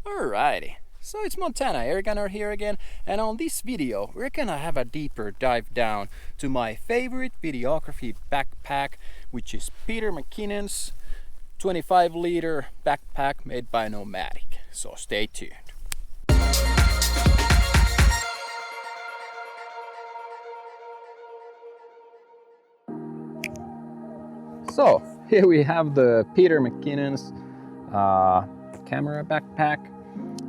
Alrighty, so it's Montana Air Gunner here again, and on this video we're gonna have a deeper dive down to my favorite videography backpack, which is Peter McKinnon's 25-liter backpack made by Nomatic. So stay tuned. So here we have the Peter McKinnon's camera backpack,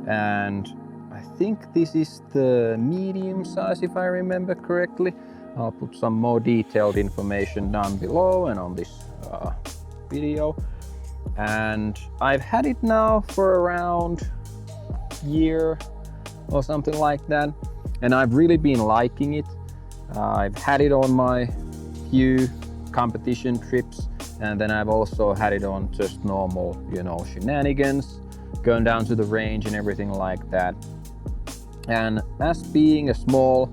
and I think this is the medium size if I remember correctly. I'll put some more detailed information down below and on this video. And I've had it now for around a year or something like that, and I've really been liking it. I've had it on my few competition trips, and then I've also had it on just normal, shenanigans, going down to the range and everything like that. And as being a small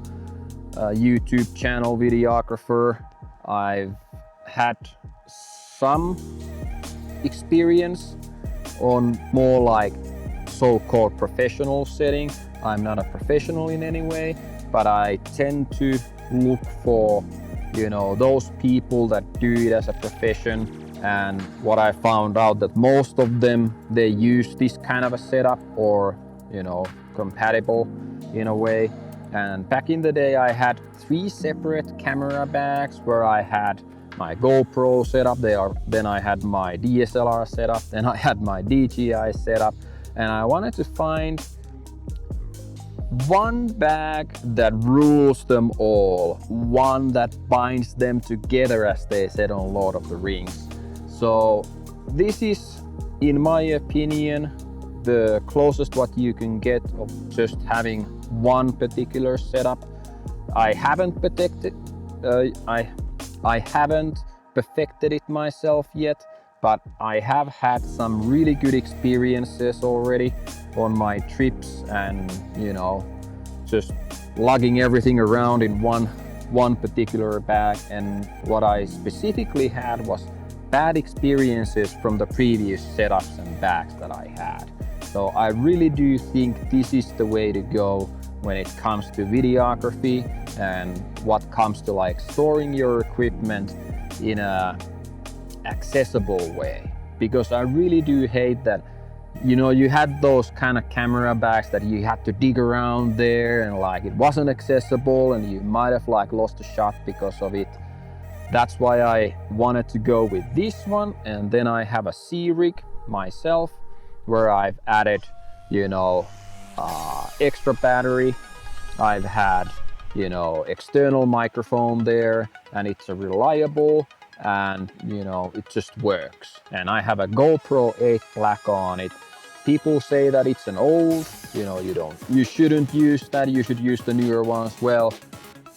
YouTube channel videographer, I've had some experience on more like so-called professional setting. I'm not a professional in any way, but I tend to look for those people that do it as a profession. And what I found out that most of them, they use this kind of a setup or compatible in a way. And back in the day I had 3 separate camera bags where I had my GoPro setup there, then I had my DSLR setup, then I had my DJI setup, and I wanted to find one bag that rules them all, one that binds them together, as they said on Lord of the Rings. So this is, in my opinion, the closest what you can get of just having one particular setup. I haven't perfected it myself yet, but I have had some really good experiences already on my trips, and just lugging everything around in one particular bag. And what I specifically had was bad experiences from the previous setups and bags that I had. So I really do think this is the way to go when it comes to videography and what comes to like storing your equipment in a accessible way. Because I really do hate that you had those kind of camera bags that you had to dig around there, and like it wasn't accessible and you might have like lost a shot because of it. That's why I wanted to go with this one. And then I have a C-rig myself where I've added extra battery. I've had external microphone there, and it's a reliable, and it just works. And I have a GoPro 8 Black on it. People say that it's an old, you shouldn't use that, you should use the newer ones. Well,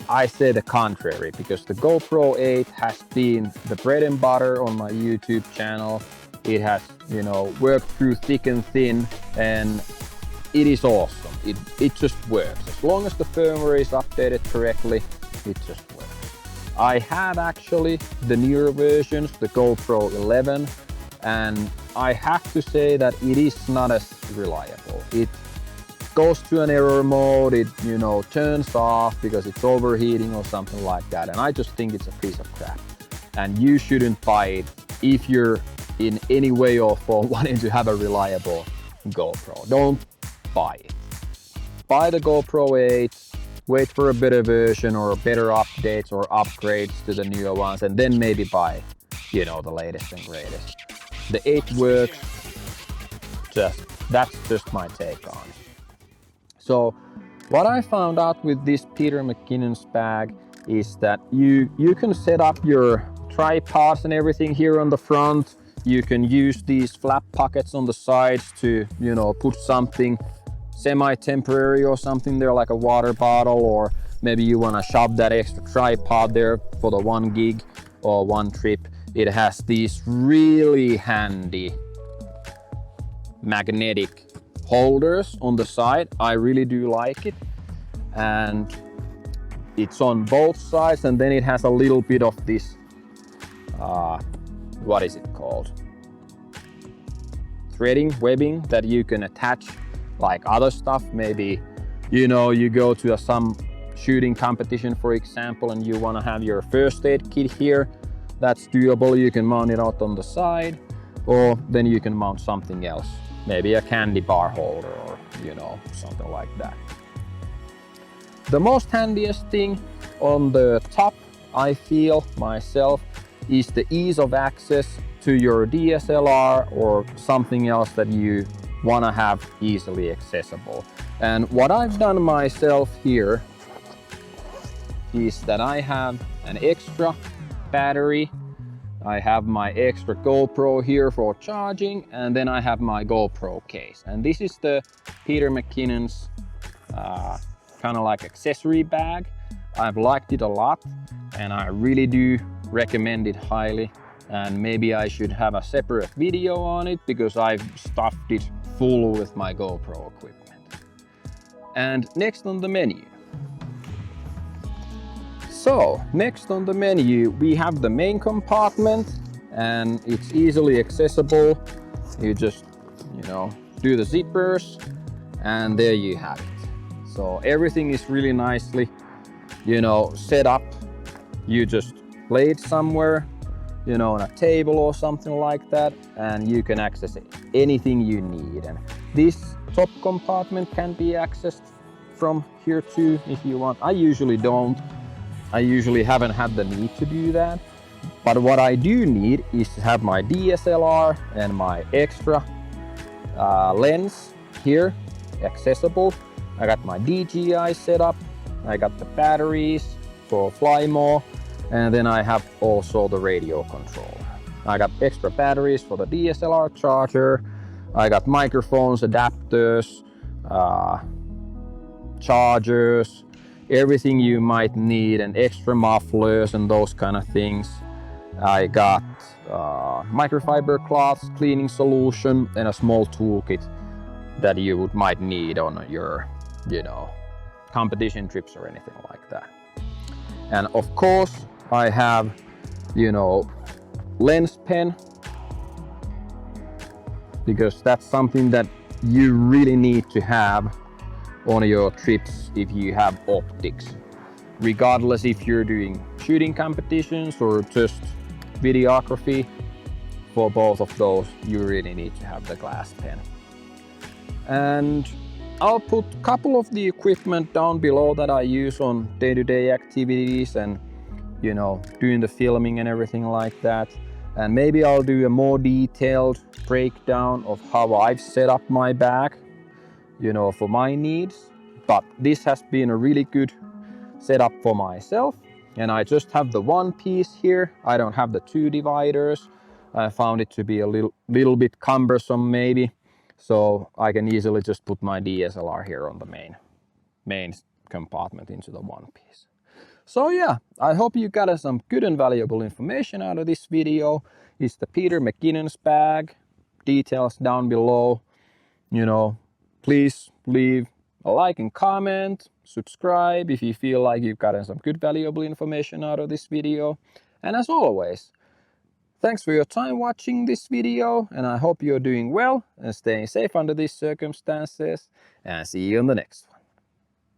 I say the contrary, because the GoPro 8 has been the bread and butter on my YouTube channel. It has worked through thick and thin, and it is awesome. It just works. As long as the firmware is updated correctly, it just works. I have actually the newer versions, the GoPro 11, and I have to say that it is not as reliable. It goes to an error mode, it turns off because it's overheating or something like that, and I just think it's a piece of crap. And you shouldn't buy it if you're in any way or form wanting to have a reliable GoPro. Don't buy it. Buy the GoPro 8, wait for a better version or better updates or upgrades to the newer ones, and then maybe buy the latest and greatest. The 8 works. That's just my take on it. So what I found out with this Peter McKinnon's bag is that you can set up your tripods and everything here on the front. You can use these flap pockets on the sides to put something semi-temporary or something there, like a water bottle, or maybe you want to shove that extra tripod there for the 1 gig or 1 trip. It has these really handy magnetic holders on the side. I really do like it, and it's on both sides, and then it has a little bit of this what is it called, webbing that you can attach like other stuff. Maybe, you know, you go to some shooting competition, for example, and you want to have your first aid kit here. That's doable. You can mount it out on the side, or then you can mount something else, maybe a candy bar holder or, you know, something like that. The most handiest thing on the top, I feel myself, is the ease of access to your DSLR or something else that you want to have easily accessible. And what I've done myself here is that I have an extra battery, I have my extra GoPro here for charging, and then I have my GoPro case. And this is the Peter McKinnon's kind of like accessory bag. I've liked it a lot and I really do recommend it highly. And maybe I should have a separate video on it because I've stuffed it full with my GoPro equipment. And next on the menu. So next on the menu we have the main compartment, and it's easily accessible. You just, you know, do the zippers and there you have it. So everything is really nicely, you know, set up. You just lay it somewhere, you know, on a table or something like that, and you can access anything you need. And this top compartment can be accessed from here too if you want. I usually don't. I usually haven't had the need to do that. But what I do need is to have my DSLR and my extra lens here accessible. I got my DJI set up, I got the batteries for fly more, and then I have also the radio control. I got extra batteries for the DSLR charger, I got microphones, adapters, chargers, everything you might need, and extra mufflers and those kind of things. I got microfiber cloths, cleaning solution, and a small toolkit that you might need on your, you know, competition trips or anything like that. And of course I have, you know, lens pen, because that's something that you really need to have on your trips if you have optics. Regardless if you're doing shooting competitions or just videography, for both of those you really need to have the glass pen. And I'll put a couple of the equipment down below that I use on day-to-day activities and, you know, doing the filming and everything like that. And maybe I'll do a more detailed breakdown of how I've set up my bag, you know, for my needs. But this has been a really good setup for myself. And I just have the one piece here. I don't have the two dividers. I found it to be a little bit cumbersome maybe. So I can easily just put my DSLR here on the main compartment into the one piece. So yeah, I hope you got some good and valuable information out of this video. It's the Peter McKinnon's bag. Details down below. You know, please leave a like and comment, subscribe if you feel like you've gotten some good valuable information out of this video. And as always, thanks for your time watching this video, and I hope you're doing well and staying safe under these circumstances, and see you in the next one.